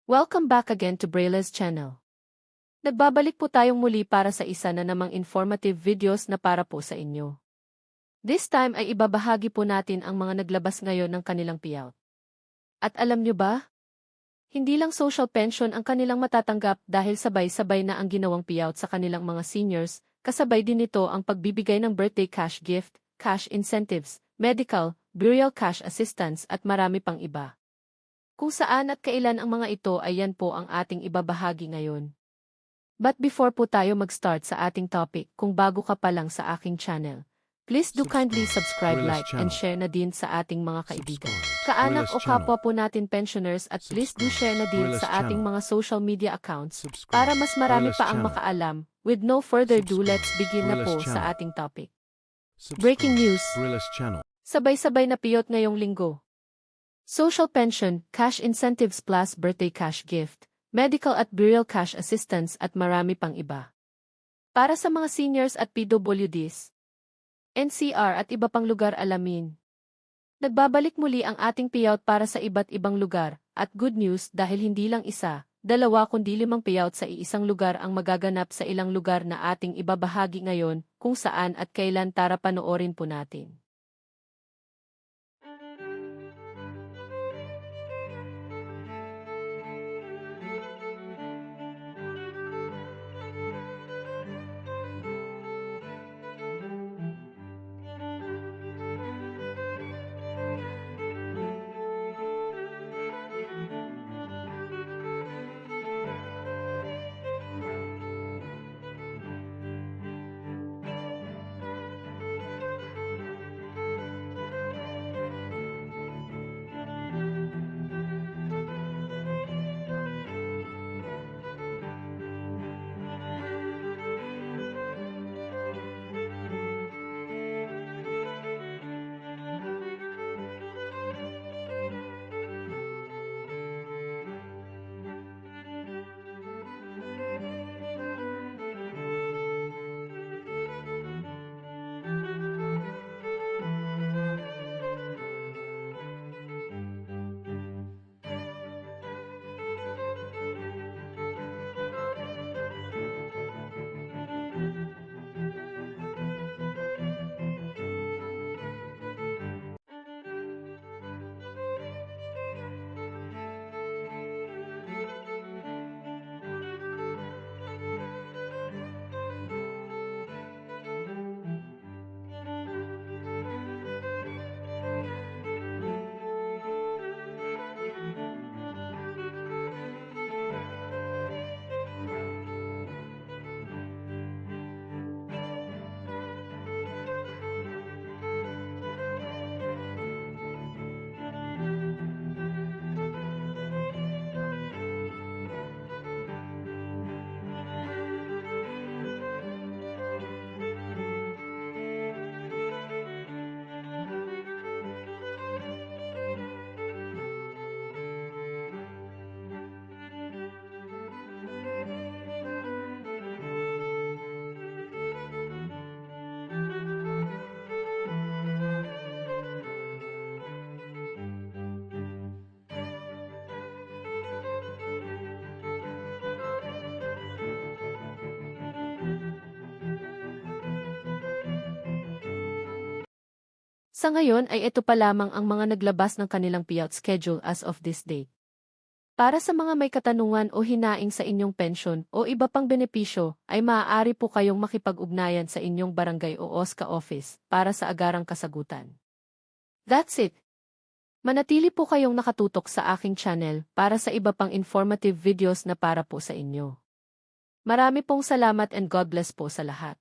Welcome back again to Brayla's channel. Nagbabalik po tayong muli para sa isa na namang informative videos na para po sa inyo. This time ay ibabahagi po natin ang mga naglabas ngayon ng kanilang payout. At alam nyo ba? Hindi lang social pension ang kanilang matatanggap dahil sabay-sabay na ang ginawang payout sa kanilang mga seniors, kasabay din nito ang pagbibigay ng birthday cash gift, cash incentives, medical, burial cash assistance at marami pang iba. Kung saan at kailan ang mga ito ay yan po ang ating ibabahagi ngayon. But before po tayo mag-start sa ating topic, kung bago ka pa lang sa aking channel, please do kindly subscribe, like, and share na din sa ating mga kaibigan, kaanak o kapwa po natin pensioners at please do share na din sa ating mga social media accounts para mas marami pa ang makaalam. With no further ado, let's begin na po sa ating topic. Breaking news. Sabay-sabay na piyot ngayong linggo. Social pension, cash incentives plus birthday cash gift, medical at burial cash assistance at marami pang iba. Para sa mga seniors at PWDs, NCR at iba pang lugar alamin. Nagbabalik muli ang ating payout para sa iba't ibang lugar, at good news dahil hindi lang isa, dalawa kundi 5 payout sa iisang lugar ang magaganap sa ilang lugar na ating ibabahagi ngayon, kung saan at kailan tara panoorin po natin. Sa ngayon ay ito pa lamang ang mga naglabas ng kanilang payout schedule as of this date. Para sa mga may katanungan o hinaing sa inyong pensyon o iba pang benepisyo, ay maaari po kayong makipag-ugnayan sa inyong barangay o OSCA office para sa agarang kasagutan. That's it! Manatili po kayong nakatutok sa aking channel para sa iba pang informative videos na para po sa inyo. Marami pong salamat and God bless po sa lahat.